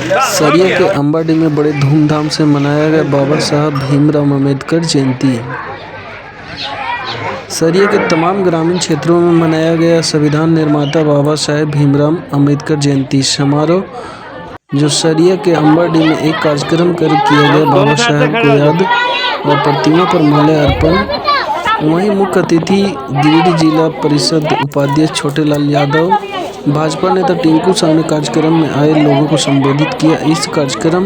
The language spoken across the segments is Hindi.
सरिया के अंबाडी में बड़े धूमधाम से मनाया गया बाबा साहब भीमराव अम्बेडकर जयंती। सरिया के तमाम ग्रामीण क्षेत्रों में मनाया गया संविधान निर्माता बाबा साहेब भीमराव अम्बेडकर जयंती समारोह, जो सरिया के अंबाडी में एक कार्यक्रम कर किया गया। बाबा साहेब को याद और प्रतिमा पर माल्यार्पण। वहीं मुख्य अतिथि गिरिडीह जिला परिषद उपाध्यक्ष छोटेलाल यादव, भाजपा नेता टिंकू साहू ने कार्यक्रम में आए लोगों को संबोधित किया। इस कार्यक्रम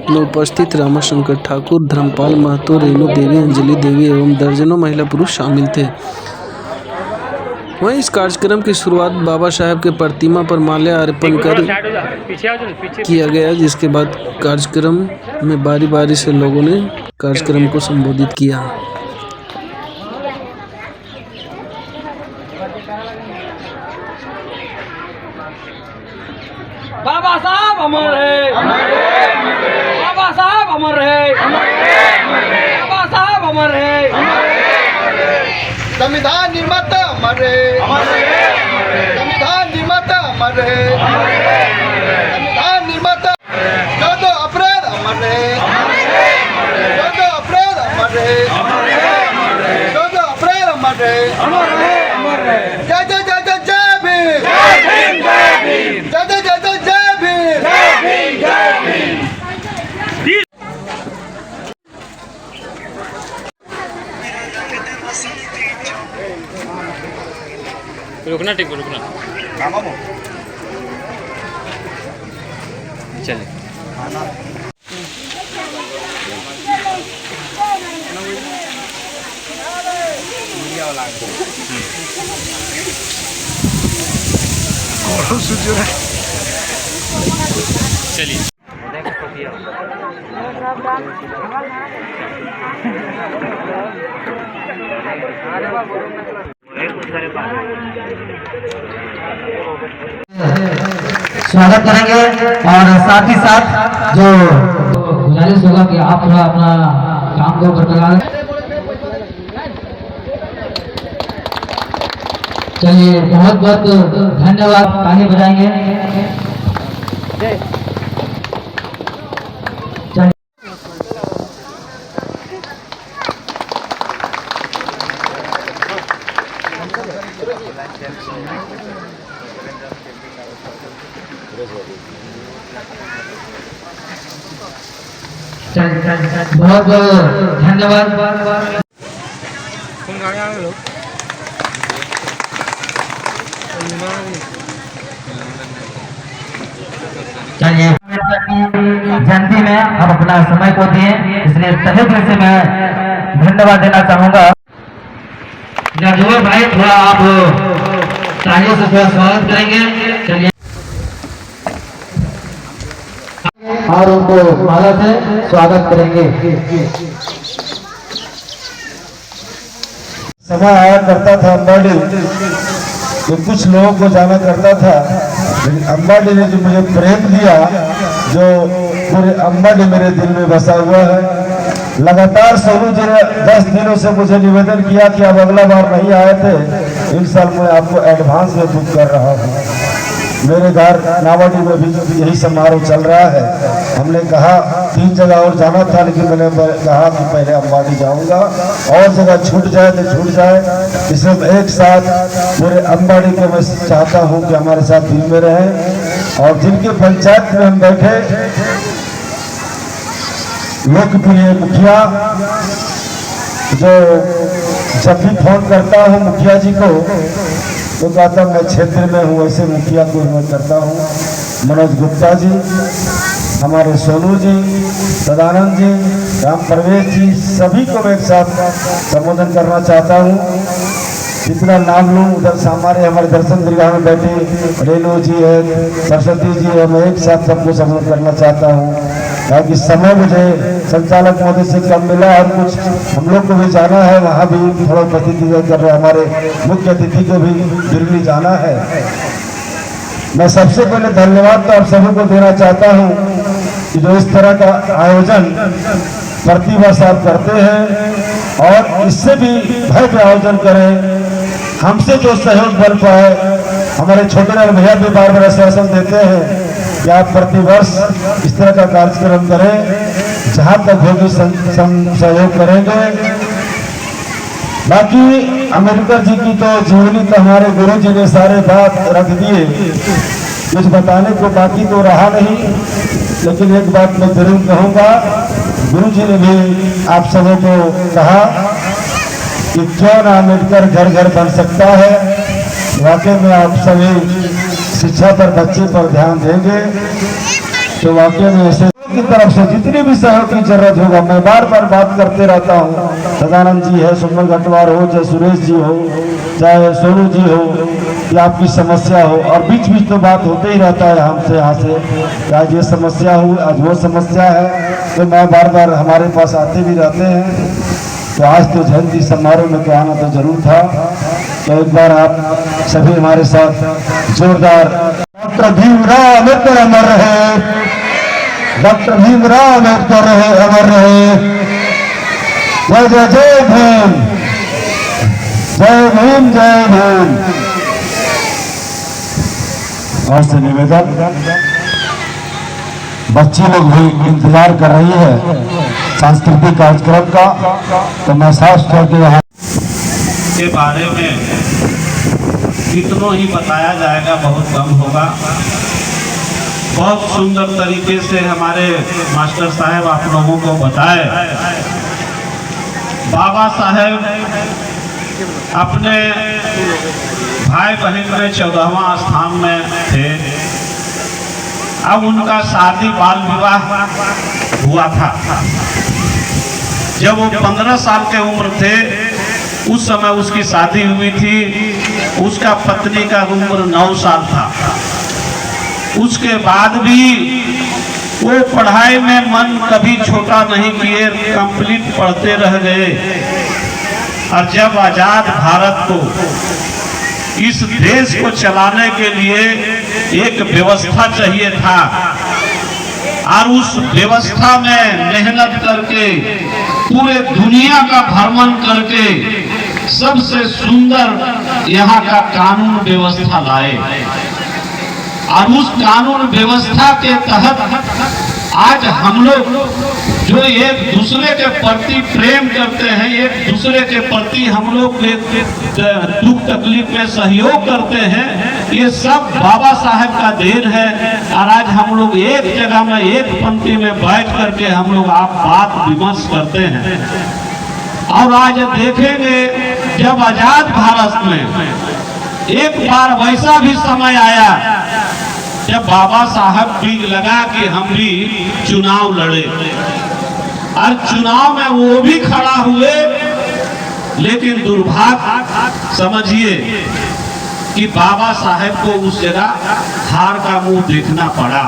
में उपस्थित रामाशंकर ठाकुर, धर्मपाल महतो, रेणु देवी, अंजलि देवी एवं दर्जनों महिला पुरुष शामिल थे। वहीं इस कार्यक्रम की शुरुआत बाबा साहेब के प्रतिमा पर माल्यार्पण कर किया गया, जिसके बाद कार्यक्रम में बारी बारी से लोगों ने कार्यक्रम को संबोधित किया। बाबा साहब अमर है, बाबा साहब अमर है, बाबा साहब अमर है, संविधान निर्माता अमर है, संविधान निर्माता अमर है, संविधान निर्माता 14 अप्रैल अमर है, 14 अप्रैल अमर है, 14 अप्रैल अमर है। जय जय जय जय जय भीम, जय जय जय जय जय भीम, जय भीम। रुकना टिंकू रुकना चलिए। चलिए स्वागत करेंगे और साथ ही साथ जो गुजारिश होगा कि आप थोड़ा अपना काम को बरकरार। चलिए, बहुत बहुत धन्यवाद। ताली बजाएंगे। बहुत बहुत धन्यवाद। चलिए, जयंती में हम अपना समय को दिए, इसलिए तहे दिल से मैं धन्यवाद देना चाहूंगा। जजोर भाई, थोड़ा आप तालियों से थोड़ा स्वागत करेंगे। चलिए, और उनको माला से स्वागत करेंगे। समय आया करता था अंबाडी, तो कुछ लोगों को जाना करता था, लेकिन अंबाडी ने जो मुझे प्रेम दिया, जो पूरे अंबाडी मेरे दिल में बसा हुआ है। लगातार सोनू जी ने 10 दिनों से मुझे निवेदन किया कि अब अगला बार नहीं आए थे, इस साल मैं आपको एडवांस में बुक कर रहा हूँ। मेरे घर नावाडी में भी यही समारोह चल रहा है। हमने कहा 3 जगह और जाना था, लेकिन मैंने कहा कि पहले अंबाडी जाऊंगा, और जगह छूट जाए तो छूट जाए, इसमें एक साथ पूरे अंबाडी को मैं चाहता हूं कि हमारे साथ दिल में रहें। और जिनके पंचायत में हम बैठे, लोकप्रिय मुखिया, जो जब भी फोन करता हूं मुखिया जी को तो कहता मैं क्षेत्र में हूँ, ऐसे मुखिया को मैं करता हूँ। मनोज गुप्ता जी, हमारे सोनू जी, सदानंद जी, राम प्रवेश जी, सभी को मैं एक साथ संबोधन करना चाहता हूँ। जितना नाम लूँ उधर से हमारे दर्शन दरगाह में बैठे रेणु जी है, सरस्वती जी है, मैं एक साथ सबको संबोधन करना चाहता हूँ, ताकि समय मुझे संचालक महोदय से कम मिला और कुछ हम लोग को भी जाना है, वहाँ भी थोड़ा प्रतिनिधि कर रहे हैं। हमारे मुख्य अतिथि को भी दिल्ली जाना है। मैं सबसे पहले धन्यवाद तो आप सभी को देना चाहता हूँ कि जो इस तरह का आयोजन प्रतिवर्ष आप करते हैं और इससे भी भव्य आयोजन करें। हमसे जो सहयोग बन पाए, हमारे छोटे लाल भैया भी बार बार आश्वासन देते हैं कि आप प्रतिवर्ष इस तरह का कार्यक्रम करें, जहाँ तक होगी सहयोग करेंगे। बाकी अम्बेडकर जी की तो जीवनी तो हमारे गुरु जी ने सारे बात रख दिए, कुछ बताने को बाकी तो रहा नहीं। लेकिन एक बात मैं जरूर कहूँगा, गुरु जी ने भी आप सबों को कहा कि क्यों ना अम्बेडकर घर घर बन सकता है। वाकई में आप सभी शिक्षा पर, बच्चे पर ध्यान देंगे तो वाकई में ऐसे की तरफ से जितनी भी सहयोग की जरूरत होगा, मैं बार बार बात करते रहता हूँ। सदानंद जी है, सुमन गटवार हो, चाहे सुरेश जी हो, चाहे सोनू जी हो, या आपकी समस्या हो, और बीच बीच तो बात होते ही रहता है हमसे यहाँ से, आज ये समस्या हुई, आज वो समस्या है, तो मैं बार बार हमारे पास आते भी रहते हैं। तो आज तो जयंती समारोह में तो आना तो जरूर था। तो एक बार आप सभी हमारे साथ जोरदार डॉक्टर भीमराव अम्बेडकर अमर रहे, डॉक्टर भीमराव अम्बेडकर रहे, अमर रहे। जय जय जय भीम, जय भीम, जय भीम। और से निवेदन, बच्चे लोग भी इंतजार कर रही है सांस्कृतिक कार्यक्रम का, तो मैं साफ तौर पे यहाँ के बारे में कितनों ही बताया जाएगा, बहुत कम होगा। बहुत सुंदर तरीके से हमारे मास्टर साहब आप लोगों को बताए। बाबा साहब अपने भाई बहन में 14वां स्थान में थे। अब उनका शादी बाल विवाह हुआ था। जब वो 15 साल के उम्र थे उस समय उसकी शादी हुई थी। उसका पत्नी का उम्र 9 साल था। उसके बाद भी वो पढ़ाई में मन कभी छोटा नहीं किए, कंप्लीट पढ़ते रह गए। और जब आजाद भारत को, इस देश को चलाने के लिए एक व्यवस्था चाहिए था, और उस व्यवस्था में मेहनत करके पूरे दुनिया का भ्रमण करके सबसे सुंदर यहाँ का कानून व्यवस्था लाए। और उस कानून व्यवस्था के तहत आज हम लोग जो एक दूसरे के प्रति प्रेम करते हैं, एक दूसरे के प्रति हम लोग दुख तकलीफ में सहयोग करते हैं, ये सब बाबा साहब का देन है। और आज हम लोग एक जगह में, एक पंक्ति में बैठ करके हम लोग आप बात विमर्श करते हैं। और आज देखेंगे जब आजाद भारत में एक बार वैसा भी समय आया जब बाबा साहब भी लगा कि हम भी चुनाव लड़े, और चुनाव में वो भी खड़ा हुए। लेकिन दुर्भाग्य समझिए कि बाबा साहब को उस जगह हार का मुंह देखना पड़ा।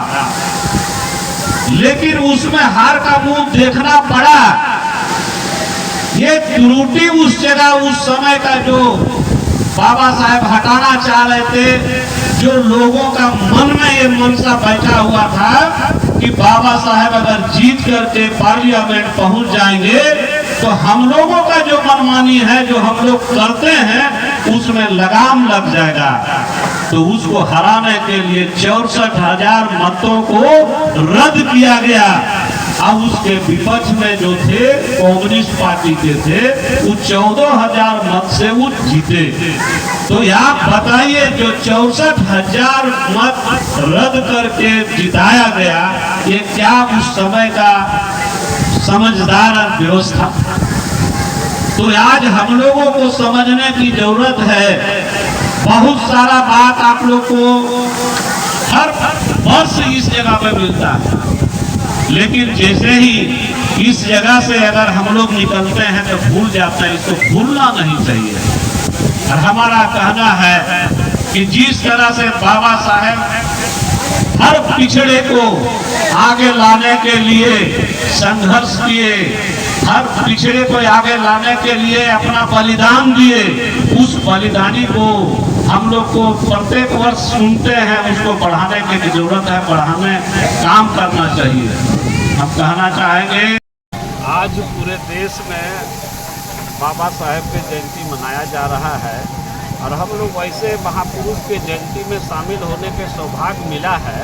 लेकिन उसमें हार का मुंह देखना पड़ा, ये त्रुटि उस जगह, उस समय का जो बाबा साहब हटाना चाह रहे थे, जो लोगों का मन में ये मनसा बैठा हुआ था कि बाबा साहब अगर जीत करके पार्लियामेंट पहुंच जाएंगे तो हम लोगों का जो मनमानी है, जो हम लोग करते हैं, उसमें लगाम लग जाएगा। तो उसको हराने के लिए 64,000 मतों को रद्द किया गया। अब उसके विपक्ष में जो थे कम्युनिस्ट पार्टी के थे, वो 14,000 मत से वो जीते। तो आप बताइए, जो 64,000 मत रद्द करके जिताया गया, ये क्या उस समय का समझदार व्यवस्था? तो आज हम लोगों को समझने की जरूरत है। बहुत सारा बात आप लोग को हर वर्ष इस जगह पे मिलता है, लेकिन जैसे ही इस जगह से अगर हम लोग निकलते हैं तो भूल जाते हैं। इसको भूलना नहीं चाहिए। और हमारा कहना है कि जिस तरह से बाबा साहब हर पिछड़े को आगे लाने के लिए संघर्ष किए, हर पिछड़े को आगे लाने के लिए अपना बलिदान दिए, उस बलिदानी को हम लोग को प्रत्येक वर्ष सुनते हैं। उसको बढ़ाने की जरूरत है, बढ़ाने काम करना चाहिए। हम कहना चाहेंगे, आज पूरे देश में बाबा साहब की जयंती मनाया जा रहा है, और हम लोग वैसे महापुरुष के जयंती में शामिल होने के सौभाग्य मिला है।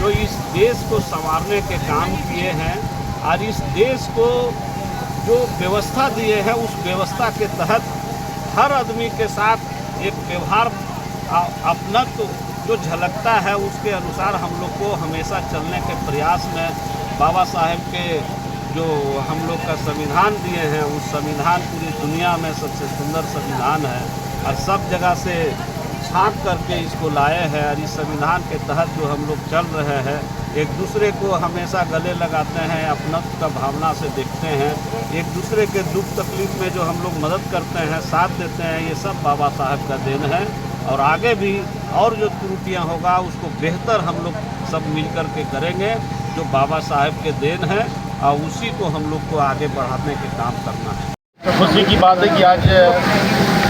जो इस देश को संवारने के काम किए हैं और इस देश को जो व्यवस्था दिए हैं उस व्यवस्था के तहत हर आदमी के साथ एक व्यवहार अपना तो जो झलकता है उसके अनुसार हम लोग को हमेशा चलने के प्रयास में बाबा साहेब के जो हम लोग का संविधान दिए हैं उस संविधान पूरी दुनिया में सबसे सुंदर संविधान है और सब जगह से छांट करके इसको लाए हैं और इस संविधान के तहत जो हम लोग चल रहे हैं एक दूसरे को हमेशा गले लगाते हैं अपनत्व का भावना से देखते हैं एक दूसरे के दुख तकलीफ में जो हम लोग मदद करते हैं साथ देते हैं ये सब बाबा साहब का देन है और आगे भी और जो त्रुटियां होगा उसको बेहतर हम लोग सब मिलकर के करेंगे जो बाबा साहब के देन है और उसी को हम लोग को आगे बढ़ाने के काम करना है। तो खुशी की बात है कि आज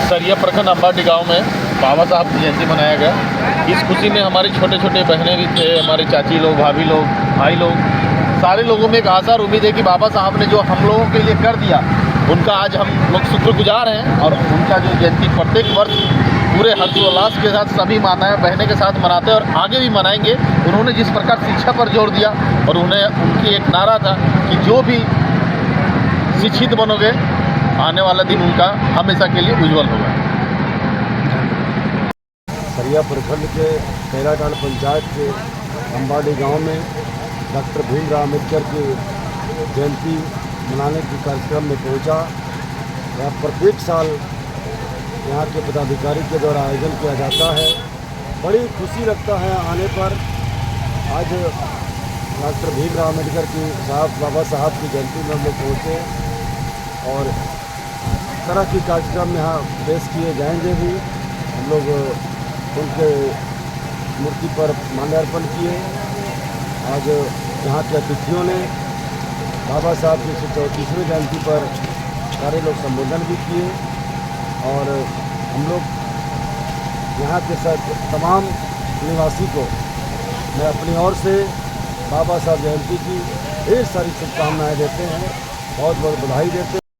सरिया प्रखंड अंबाडी गांव में बाबा साहब की जयंती मनाया गया। इस खुशी में हमारे छोटे छोटे बहनें भी थे, हमारे चाची लोग, भाभी लोग, भाई लोग, सारे लोगों में एक आशा और उम्मीद है कि बाबा साहब ने जो हम लोगों के लिए कर दिया उनका आज हम लोग शुक्रगुजार हैं और उनका जो जयंती प्रत्येक वर्ष पूरे हर्षोल्लास के साथ सभी माताएं बहनें के साथ मनाते हैं और आगे भी मनाएंगे। उन्होंने जिस प्रकार शिक्षा पर जोर दिया और उन्हें उनकी एक नारा था कि जो भी शिक्षित बनोगे आने वाला दिन उनका हमेशा के लिए उज्जवल होगा। सरिया प्रखंड के कैराटांड पंचायत के अंबाडी गांव में डॉक्टर भीमराव अम्बेडकर की जयंती मनाने के कार्यक्रम में पहुंचा। यहाँ प्रत्येक साल यहाँ के पदाधिकारी के द्वारा आयोजन किया जाता है। बड़ी खुशी लगता है आने पर। आज डॉक्टर भीमराव अम्बेडकर की बाबा साहब की जयंती में हम लोग पहुँचे और तरह की कार्यक्रम यहाँ पेश किए जाएंगे भी। हम लोग उनके मूर्ति पर माल्यार्पण किए। आज यहाँ के अतिथियों ने बाबा साहब की 134वीं जयंती पर सारे लोग संबोधन भी किए और हम लोग यहाँ के साथ तमाम निवासी को मैं अपनी ओर से बाबा साहब जयंती की ढेर सारी शुभकामनाएं देते हैं, बहुत बहुत बधाई देते हैं।